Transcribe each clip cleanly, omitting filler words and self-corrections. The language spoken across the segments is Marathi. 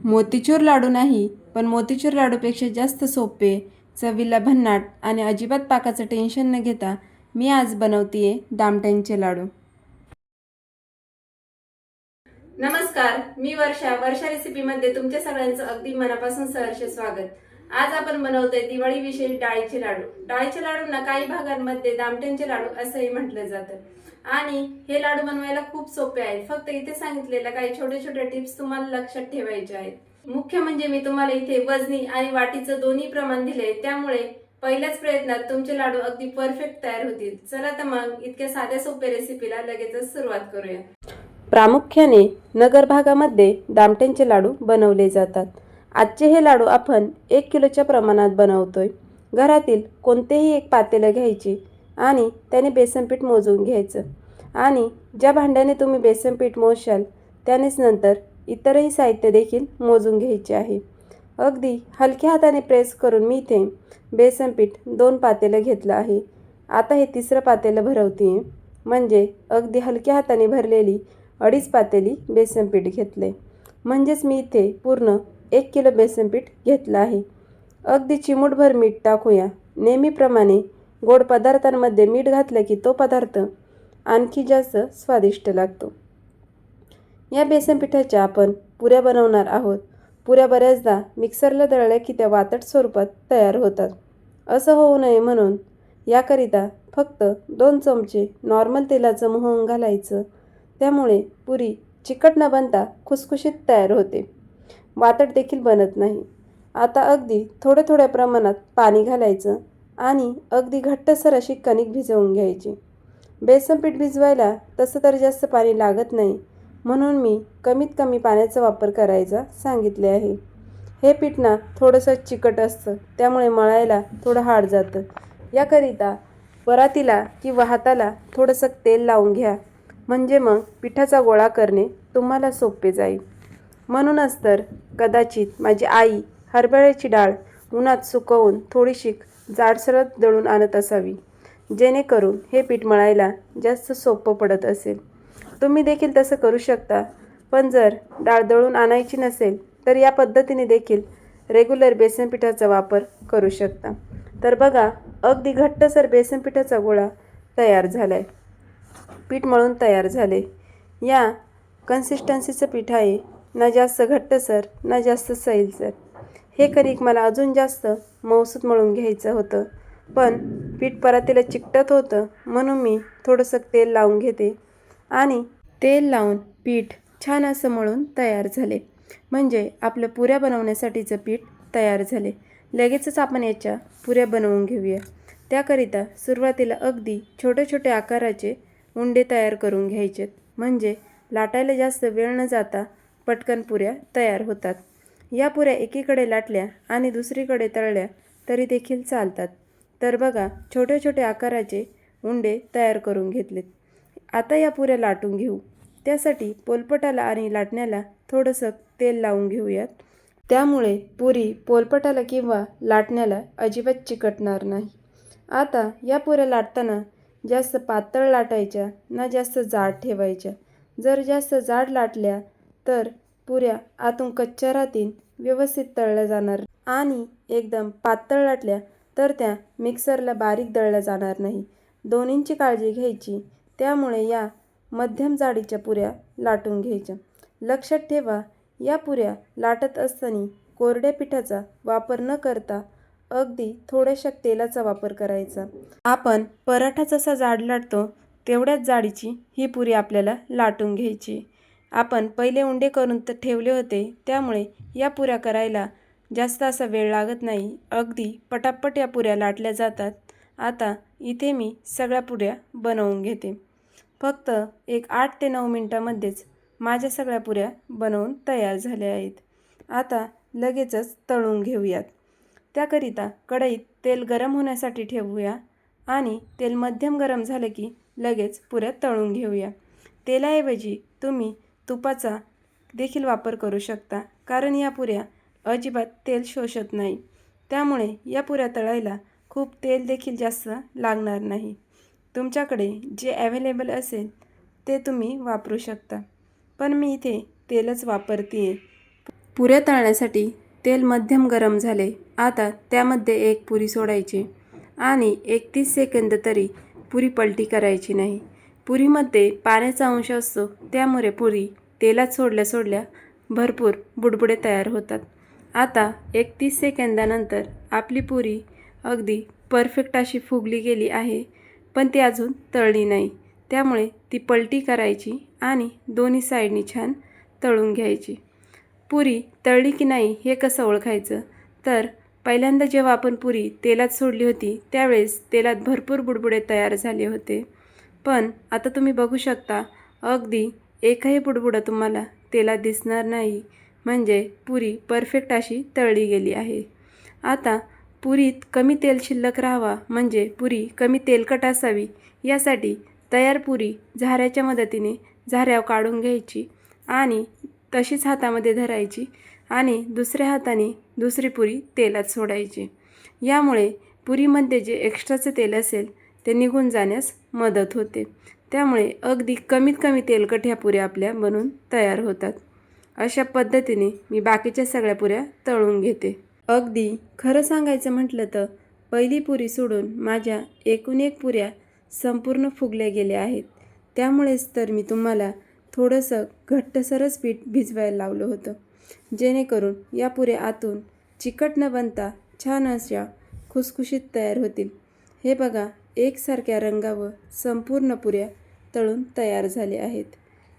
मोतीचूर लाडू नाही, पण मोतीचूर लाडूपेक्षा जास्त सोपे, चवीला भन्नाट आणि अजिबात पाकाचं टेन्शन न घेता मी आज बनवतीये दामट्यांचे लाडू। नमस्कार, मी वर्षा रेसिपीमध्ये तुमच्या सगळ्यांचं अगदी मनापासून सहर्ष स्वागत। आज आपण बनवतोय दिवाळी विशेष डाळीचे लाडू। डाळीच्या लाडूंना काही भागांमध्ये दामट्यांचे लाडू असंही म्हटलं जातं आणि हे लाडू बनवायला खूप सोपे आहेत। फक्त इथे सांगितलेल्या काही छोटे छोटे टिप्स तुम्हाला लक्षात ठेवायचे आहेत। मुख्य म्हणजे मी तुम्हाला इथे वजनी आणि वाटीचं दोन्ही प्रमाण दिले, त्यामुळे पहिल्याच प्रयत्नात तुमचे लाडू अगदी परफेक्ट तयार होतील। चला तर मग इतक्या साध्या सोप्या रेसिपीला लगेचच सुरुवात करूया। प्रामुख्याने नगर भागामध्ये दामट्यांचे लाडू बनवले जातात। आजचे हे लाडू आपण 1 किलोच्या प्रमाणात बनवतोय। घरातील कोणतेही एक पातेलं घ्यायचे आणि त्याने बेसन पीठ मोजून घ्यायचं आणि ज्या भांड्याने तुम्ही बेसन पीठ मोजाल त्यानेच नंतर इतरही साहित्य देखील मोजून घ्यायचे आहे। अगदी हलक्या हाताने प्रेस करून मी इथे बेसन पीठ 2 पातेलं घेतलं आहे। आता हे तिसरं पातेलं भरवते, म्हणजे अगदी हलक्या हाताने भरलेली 2.5 पातेली बेसन पीठ घेतले, म्हणजेच मी इथे पूर्ण 1 किलो बेसन पीठ घेतलं आहे। अगदी चिमूटभर मीठ टाकूया। नेहमीप्रमाणे गोड पदार्थांमध्ये मीठ घातलं की तो पदार्थ आणखी जास्त स्वादिष्ट लागतो। या बेसन पिठाच्या आपण पुऱ्या बनवणार आहोत। पुऱ्या बऱ्याचदा मिक्सरला दळल्या की त्या वातट स्वरूपात तयार होतात। असं होऊ नये म्हणून याकरिता फक्त 2 चमचे नॉर्मल तेलाचं मोहन घालायचं, त्यामुळे पुरी चिकट न बनता खुसखुशीत तयार होते, वातट देखील बनत नाही। आता अगदी थोड्या प्रमाणात पाणी घालायचं आणि अगदी घट्टसर अशी कणिक भिजवून घ्यायची। बेसन पीठ भिजवायला तसं तर जास्त पाणी लागत नाही, म्हणून मी कमीत कमी पाण्याचा वापर करायचा सांगितले आहे। हे पीठ ना थोडंसं चिकट असतं, त्यामुळे मळायला थोडं हार्ड जातं। याकरिता परातीला किंवा हाताला थोडंसं तेल लावून घ्या, म्हणजे मग पिठाचा गोळा करणे तुम्हाला सोपे जाईल। म्हणूनच तर कदाचित माझी आई हरभऱ्याची डाळ उन्हात सुकवून थोडीशी जाडसरच दळून आणत असावी, जेणेकरून हे पीठ मळायला जास्त सोपं पडत असेल। तुम्ही देखील तसं करू शकता, पण जर डाळ दळून आणायची नसेल तर या पद्धतीने देखील रेग्युलर बेसन पिठाचा वापर करू शकता। तर बघा, अगदी घट्टसर बेसन पिठाचा गोळा तयार झालाय, पीठ मळून तयार झाले। या कन्सिस्टन्सीचं पीठ आहे, ना जास्त घट्टसर ना जास्त सैलसर। हे कणिक मला अजून जास्त मऊसूत मळून घ्यायचं होतं, पण पीठ परातीला चिकटत होतं, म्हणून मी थोडंसं तेल लावून घेते आणि तेल लावून पीठ छान असं मळून तयार झाले, म्हणजे आपलं पुऱ्या बनवण्यासाठीचं पीठ तयार झाले। लगेचच आपण याच्या पुऱ्या बनवून घेऊया। त्याकरिता सुरुवातीला अगदी छोटे आकाराचे उंडे तयार करून घ्यायचेत, म्हणजे लाटायला जास्त वेळ न जाता पटकन पुऱ्या तयार होतात। या पुऱ्या एकीकडे लाटल्या आणि दुसरीकडे तळल्या तरी देखील चालतात। तर बघा, छोटे आकाराचे उंडे तयार करून घेतलेत। आता या पुऱ्या लाटून घेऊ। त्यासाठी पोलपटाला आणि लाटण्याला थोडंसं तेल लावून घेऊयात, त्यामुळे पुरी पोलपटाला किंवा लाटण्याला अजिबात चिकटणार नाही। आता या पुऱ्या लाटताना जास्त पातळ लाटायच्या ना जास्त जाड ठेवायच्या। जर जास्त जाड लाटल्या तर पुऱ्या आतून कच्च्या राहतील, व्यवस्थित तळल्या जाणार, आणि एकदम पातळ लाटल्या तर त्या मिक्सरला बारीक दळल्या जाणार नाही। दोन्हींची काळजी घ्यायची, त्यामुळे या मध्यम जाडीच्या पुऱ्या लाटून घ्यायच्या। लक्षात ठेवा, या पुऱ्या लाटत असताना कोरड्या पिठाचा वापर न करता अगदी थोड्याशा तेलाचा वापर करायचा। आपण पराठा जसा जाड लाटतो तेवढ्याच जाडीची ही पुरी आपल्याला लाटून घ्यायची। आपण पहिले उंडे करून तर ठेवले होते, त्यामुळे या पुऱ्या करायला जास्त असा वेळ लागत नाही, अगदी पटापट या पुऱ्या लाटल्या जातात। आता इथे मी सगळ्या पुऱ्या बनवून घेते। फक्त एक 8 ते 9 मिनिटांमध्येच माझ्या सगळ्या पुऱ्या बनवून तयार झाल्या आहेत। आता लगेचच तळून घेऊयात। त्याकरिता कढईत तेल गरम होण्यासाठी ठेवूया आणि तेल मध्यम गरम झालं की लगेच पुऱ्या तळून घेऊया। तेलाऐवजी तुम्ही तुपाचा देखील वापर करू शकता, कारण या पुऱ्या अजिबात तेल शोषत नाही, त्यामुळे या पुऱ्या तळायला खूप तेल देखील जास्त लागणार नाही। तुमच्याकडे जे अवेलेबल असेल ते तुम्ही वापरू शकता, पण मी इथे तेलच वापरते। पुऱ्या तळण्यासाठी तेल मध्यम गरम झाले. आता त्यामध्ये एक पुरी सोडायची आणि 31 सेकंद तरी पुरी पलटी करायची नाही. पुरीमध्ये पाण्याचा अंश असतो, त्यामुळे पुरी तेलात सोडल्या भरपूर बुडबुडे तयार होतात. आता 31 सेकंदानंतर आपली पुरी अगदी परफेक्ट अशी फुगली गेली आहे, पण ती अजून तळली नाही. त्यामुळे ती पलटी करायची आणि दोन्ही साईडनी छान तळून घ्यायची. पुरी तळली की नाही हे कसं ओळखायचं, तर पहिल्यांदा जेव्हा आपण पुरी तेलात सोडली होती त्यावेळेस तेलात भरपूर बुडबुडे तयार झाले होते, पण आता तुम्ही बघू शकता अगदी एकही बुडबुडं तुम्हाला तेलात दिसणार नाही. म्हणजे पुरी परफेक्ट अशी तळली गेली आहे. आता पुरीत कमी तेल शिल्लक राहावा, म्हणजे पुरी कमी तेलकट असावी, यासाठी तयार पुरी झाऱ्याच्या मदतीने झाऱ्यावर काढून घ्यायची आणि तशीच हातामध्ये धरायची आणि दुसऱ्या हाताने दुसरी पुरी तेलात सोडायची. यामुळे पुरीमध्ये जे एक्स्ट्राचं तेल असेल ते निघून जाण्यास मदत होते. त्यामुळे अगदी कमीत कमी तेलकट ह्या पुऱ्या आपल्या बनून तयार होतात. अशा पद्धतीने मी बाकीच्या सगळ्या पुऱ्या तळून घेते. अगदी खरं सांगायचं म्हटलं तर पहिली पुरी सोडून माझ्या एकूण एक पुऱ्या संपूर्ण फुगल्या गेल्या आहेत. त्यामुळेच तर मी तुम्हाला थोडंसं घट्टसरच पीठ भिजवायला लावलं होतं, जेणेकरून या पुऱ्या आतून चिकट न बनता छान अशा खुसखुशीत तयार होतील. हे बघा, एकसारख्या रंगावर संपूर्ण पुऱ्या तळून तयार झाल्या आहेत.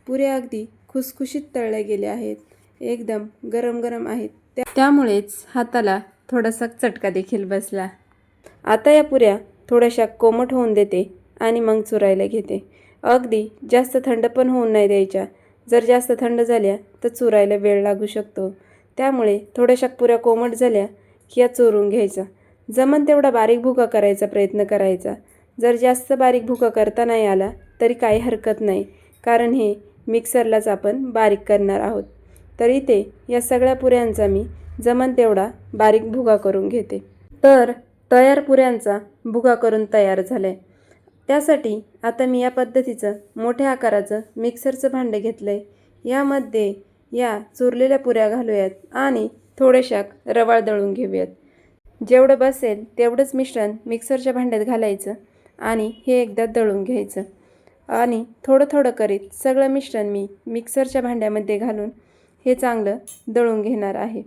पुऱ्या अगदी खुसखुशीत तळल्या गेल्या आहेत, एकदम गरम गरम आहेत. त्यामुळेच हाताला थोडासा चटका देखील बसला. आता या पुऱ्या थोड्याशा कोमट होऊन देते आणि मग चुरायला घेते. अगदी जास्त थंड पण होऊन नाही द्यायच्या. जर जास्त थंड झाल्या तर चुरायला वेळ लागू शकतो. त्यामुळे थोड्याशा पुऱ्या कोमट झाल्या की या चुरून घ्यायचा. जमन तेवढा बारीक भुगा करायचा प्रयत्न करायचा. जर जास्त बारीक भुगा करता नाही आला तरी काही हरकत नाही, कारण हे मिक्सरलाच आपण बारीक करणार आहोत. तर इथे या सगळ्या पुऱ्यांचा मी जमन तेवढा बारीक भुगा करून घेते. तर तयार पुऱ्यांचा भुगा करून तयार झाला आहे. त्यासाठी आता मी या पद्धतीचं मोठ्या आकाराचं मिक्सरचं भांडं घेतलं आहे. यामध्ये या चुरलेल्या पुऱ्या घालूयात आणि थोड्याशा रवाळ दळून घेऊयात. जेवढं बसेल तेवढंच मिश्रण मिक्सरच्या भांड्यात घालायचं आणि हे एकदा दळून घ्यायचं. आणि थोडं थोडं करीत सगळं मिश्रण मी मिक्सरच्या भांड्यामध्ये घालून हे चांगलं दळून घेणार आहे.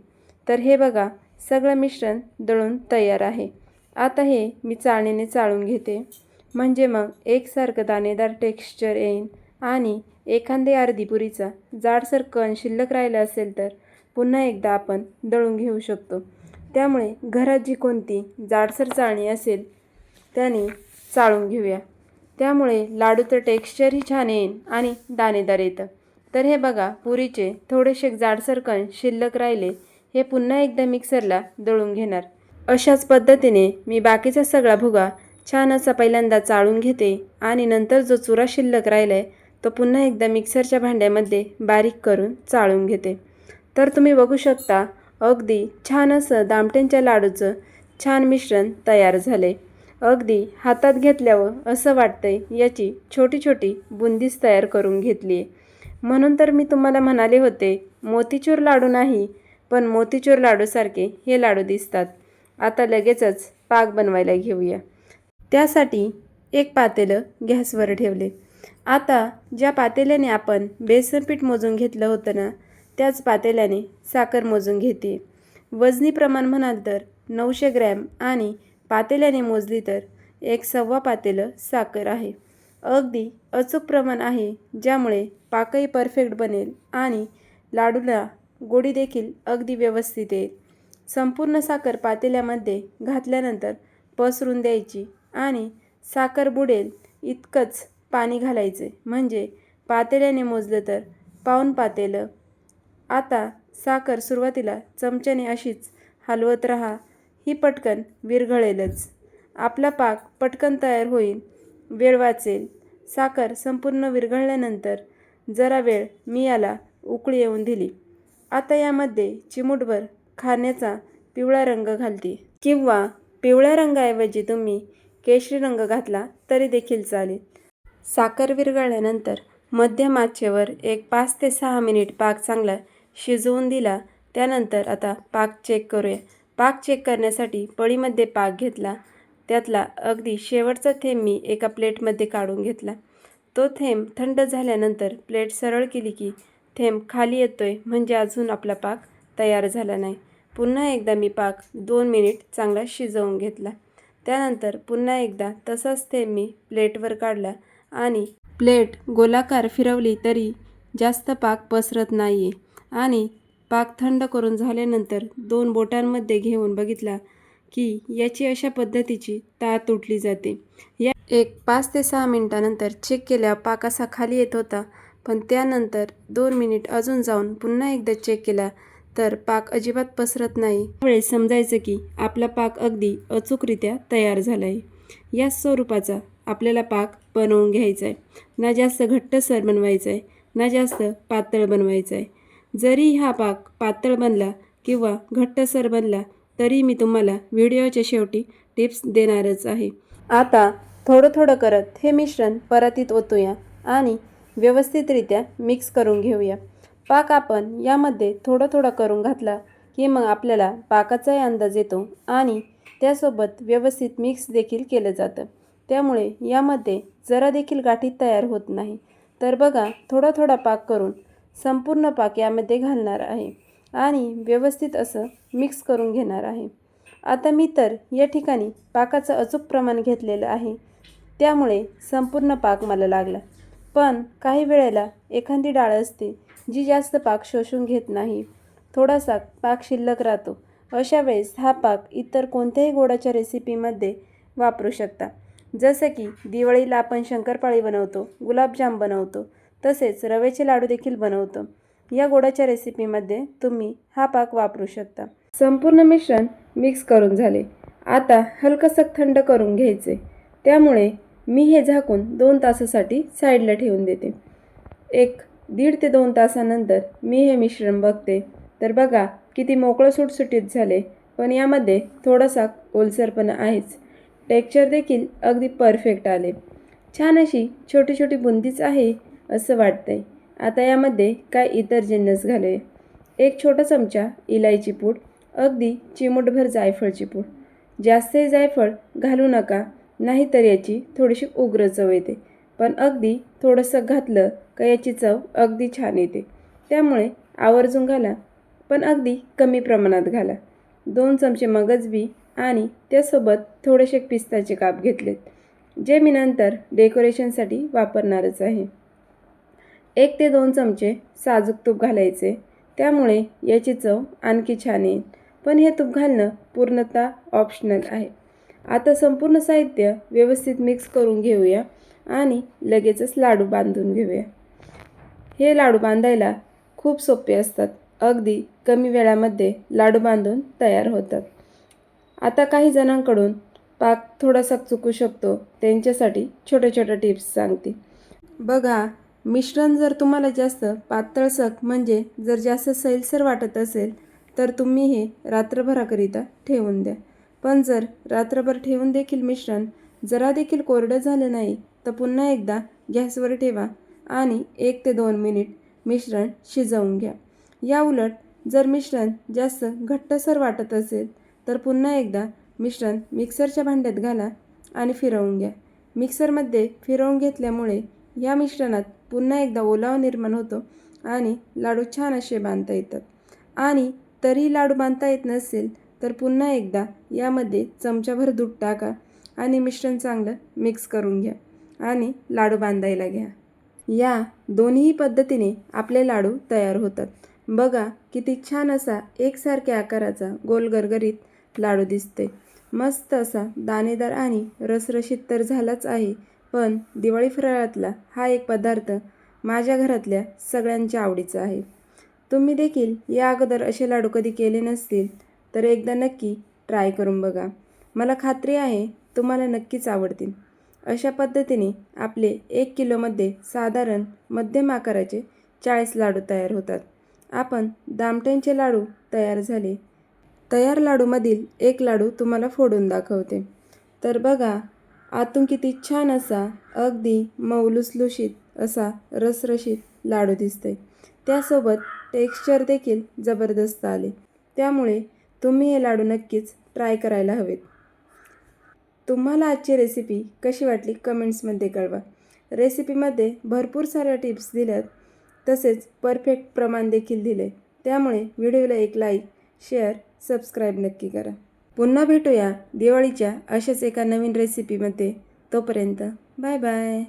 तर हे बघा, सगळं मिश्रण दळून तयार आहे. आता हे मी चाळणीने चाळून घेते, म्हणजे मग एकसारखं दाणेदार टेक्स्चर येईल. आणि एखादी अर्धी पुरीचा जाडसर कण शिल्लक राहिला असेल तर पुन्हा एकदा आपण दळून घेऊ शकतो. त्यामुळे घरात जी कोणती जाडसर चाळणी असेल त्याने चाळून घेऊया. त्यामुळे लाडूचं टेक्स्चरही छान येईल आणि दाणेदार येतं. तर हे बघा, पुरीचे थोडेसे जाडसर कण शिल्लक राहिले, हे पुन्हा एकदा मिक्सरला दळून घेणार. अशाच पद्धतीने मी बाकीचा सगळा भुगा छान असा पहिल्यांदा चाळून घेते आणि नंतर जो चुरा शिल्लक राहिला आहे तो पुन्हा एकदा मिक्सरच्या भांड्यामध्ये बारीक करून चाळून घेते. तर तुम्ही बघू शकता अगदी छान असं दामट्यांच्या लाडूचं छान मिश्रण तयार झाले. अगदी हातात घेतल्यावर असं वाटतंय याची छोटी छोटी बुंदीच तयार करून घेतली आहे. म्हणून तर मी तुम्हाला म्हणाले होते मोतीचूर लाडू नाही, पण मोतीचूर लाडूसारखे हे लाडू दिसतात. आता लगेचच पाक बनवायला घेऊया. त्यासाठी एक पातेलं गॅसवर ठेवले. आता ज्या पातेल्याने आपण बेसन पीठ मोजून घेतलं होतं ना, त्याच पातेल्याने साखर मोजून घेते. वजनी प्रमाण म्हणाल तर 900 ग्रॅम आणि पातेल्याने मोजली तर 1.25 पातेलं साखर आहे. अगदी अचूक प्रमाण आहे, ज्यामुळे पाकही परफेक्ट बनेल आणि लाडूला गोडी देखील अगदी व्यवस्थित येईल. संपूर्ण साखर पातेल्यामध्ये घातल्यानंतर पसरून द्यायची आणि साखर बुडेल इतकंच पाणी घालायचे, म्हणजे पातेल्याने मोजलं तर 1.25 पातेलं. आता साखर सुरुवातीला चमच्याने अशीच हलवत राहा, ही पटकन विरघळेलच. आपला पाक पटकन तयार होईल, वेळ वाचेल. साखर संपूर्ण विरघळल्यानंतर जरा वेळ मी याला उकळी येऊन दिली. आता यामध्ये चिमूटभर खाण्याचा पिवळा रंग घालते, किंवा पिवळ्या रंगाऐवजी तुम्ही केशरी रंग घातला तरी देखील चालेल. साखर विरघळल्यानंतर मध्यम आचेवर एक 5 ते 6 मिनिट पाक चांगला शिजवून दिला त्यानंतर आता पाक चेक करूया. पाक चेक करण्यासाठी पळीमध्ये पाक घेतला. त्यातला अगदी शेवटचा थेंब मी एका प्लेटमध्ये काढून घेतला. तो थेंब थंड झाल्यानंतर प्लेट सरळ केली की थेंब खाली येतोय, म्हणजे अजून आपला पाक तयार झाला नाही. पुन्हा एकदा मी पाक 2 मिनिट चांगला शिजवून घेतला. त्यानंतर पुन्हा एकदा तसाच थेंब मी प्लेटवर काढला आणि प्लेट गोलाकार फिरवली तरी जास्त पाक पसरत नाही आहे. आणि पाक थंड करून झाल्यानंतर 2 बोटांमध्ये घेऊन बघितला की याची अशा पद्धतीची तार तुटली जाते. या एक 5 ते 6 मिनिटानंतर चेक केल्यावर पाक असा खाली येत होता, पण त्यानंतर 2 मिनिट अजून जाऊन पुन्हा एकदा चेक केला तर पाक अजिबात पसरत नाही. त्यावेळेस समजायचं की आपला पाक अगदी अचूकरित्या तयार झाला आहे. या स्वरूपाचा आपल्याला पाक बनवून घ्यायचा आहे. ना जास्त घट्टसर बनवायचा आहे, ना जास्त पातळ बनवायचा आहे. जरी हा पाक पातळ बनला किंवा घट्टसर बनला तरी मी तुम्हाला व्हिडिओच्या शेवटी टिप्स देणारच आहे. आता थोडं थोडं करत हे मिश्रण परातीत ओतूया आणि व्यवस्थितरित्या मिक्स करून घेऊया. पाक आपण यामध्ये थोडं थोडं करून घातला की मग आपल्याला पाकाचाही अंदाज येतो आणि त्यासोबत व्यवस्थित मिक्स देखील केलं जातं. त्यामुळे यामध्ये जरा देखील गाठी तयार होत नाही. तर बघा, थोडा थोडा पाक करून संपूर्ण पाक यामध्ये घालणार आहे आणि व्यवस्थित असं मिक्स करून घेणार आहे. आता मी तर या ठिकाणी पाकाचं अचूक प्रमाण घेतलेलं आहे, त्यामुळे संपूर्ण पाक मला लागला. पण काही वेळेला एखादी डाळ असते जी जास्त पाक शोषून घेत नाही, थोडासा पाक शिल्लक राहतो. अशा वेळेस हा पाक इतर कोणत्याही गोडाच्या रेसिपीमध्ये वापरू शकता. जसं की दिवाळीला आपण शंकरपाळी बनवतो, गुलाबजाम बनवतो, तसेच रव्याचे लाडू देखील बनवतो. या गोडाच्या रेसिपीमध्ये तुम्ही हा पाक वापरू शकता. संपूर्ण मिश्रण मिक्स करून झाले. आता हलकंसं थंड करून घ्यायचे. त्यामुळे मी हे झाकून 2 तासासाठी साईडला ठेवून देते. 1.5 ते 2 तासानंतर मी हे मिश्रण बघते तर बघा किती मोकळं सुटसुटीत झाले, पण यामध्ये थोडासा ओलसरपणा आहेच. टेक्स्चर देखील अगदी परफेक्ट आले. छान अशी छोटी छोटी बुंदीच आहे असं वाटतंय. आता यामध्ये काय इतर जिन्नस घालूया. 1 छोटा चमचा इलायची पूड, अगदी चिमूटभर जायफळची पूड. जास्तही जायफळ घालू नका, नाहीतर याची थोडीशी उग्र चव येते. पण अगदी थोडंसं घातलं का याची चव अगदी छान येते. त्यामुळे आवर्जून घाला, पण अगदी कमी प्रमाणात घाला. 2 चमचे मगज बी आणि त्यासोबत थोडेसे पिस्ताचे काप घेतलेत, जे मी नंतर डेकोरेशनसाठी वापरणारच आहे. 1 ते 2 चमचे साजूक तूप घालायचे, त्यामुळे याची चव आणखी छान येईल. पण हे तूप घालणं पूर्णतः ऑप्शनल आहे. आता संपूर्ण साहित्य व्यवस्थित मिक्स करून घेऊया आणि लगेचच लाडू बांधून घेऊया. हे लाडू बांधायला खूप सोपे असतात. अगदी कमी वेळामध्ये लाडू बांधून तयार होतात. आता काही जणांकडून पाक थोडासा चुकू शकतो, त्यांच्यासाठी छोट्या छोट्या टिप्स सांगते. बघा, मिश्रण जर तुम्हाला जास्त पातळसर म्हणजे जर जास्त सैलसर वाटत असेल तर तुम्ही हे रात्रभराकरिता ठेवून द्या. पण जर रात्रभर ठेवून देखील मिश्रण जरा देखील कोरडं झालं नाही तर पुन्हा एकदा गॅसवर ठेवा आणि 1 ते 2 मिनिट मिश्रण शिजवून घ्या. या उलट जर मिश्रण जास्त घट्टसर वाटत असेल तर पुन्हा एकदा मिश्रण मिक्सरच्या भांड्यात घाला आणि फिरवून घ्या. मिक्सरमध्ये फिरवून घेतल्यामुळे या मिश्रणात पुन्हा एकदा ओलावा निर्माण होतो आणि लाडू छान असे बांधता येतात. आणि तरी लाडू बांधता येत नसेल तर पुन्हा एकदा यामध्ये चमचाभर दूध टाका आणि मिश्रण चांगलं मिक्स करून घ्या आणि लाडू बांधायला घ्या. या दोन्ही पद्धतीने आपले लाडू तयार होतात. बघा किती छान असा एकसारख्या आकाराचा गोल गरगरीत लाडू दिसते. मस्त असा दाणेदार आणि रसरशीत तर झालाच आहे, पण दिवाळी फराळातला हा एक पदार्थ माझ्या घरातल्या सगळ्यांच्या आवडीचा आहे. तुम्ही देखील या अगोदर असे लाडू कधी केले नसतील तर एकदा नक्की ट्राय करून बघा. मला खात्री आहे तुम्हाला नक्कीच आवडतील. अशा पद्धतीने आपले 1 किलोमध्ये साधारण मध्यम आकाराचे 40 लाडू तयार होतात. आपण दामट्यांचे लाडू तयार झाले. तयार लाडूमधील एक लाडू तुम्हाला फोडून दाखवते. तर बघा, आतून किती छान असा अगदी मऊ लुसलुशीत असा रसरशीत लाडू दिसतोय. त्यासोबत टेक्स्चर देखील जबरदस्त आले. त्यामुळे तुम्ही हे लाडू नक्कीच ट्राय करायला हवेत. तुम्हाला आजची रेसिपी कशी वाटली कमेंट्समध्ये कळवा. रेसिपीमध्ये भरपूर साऱ्या टिप्स दिल्यात, तसेच परफेक्ट प्रमाण देखील दिले. त्यामुळे व्हिडिओला एक लाईक, शेअर, सबस्क्राईब नक्की करा. पुन्हा भेटूया दिवाळीच्या अशाच एका नवीन रेसिपीमध्ये. तोपर्यंत बाय बाय.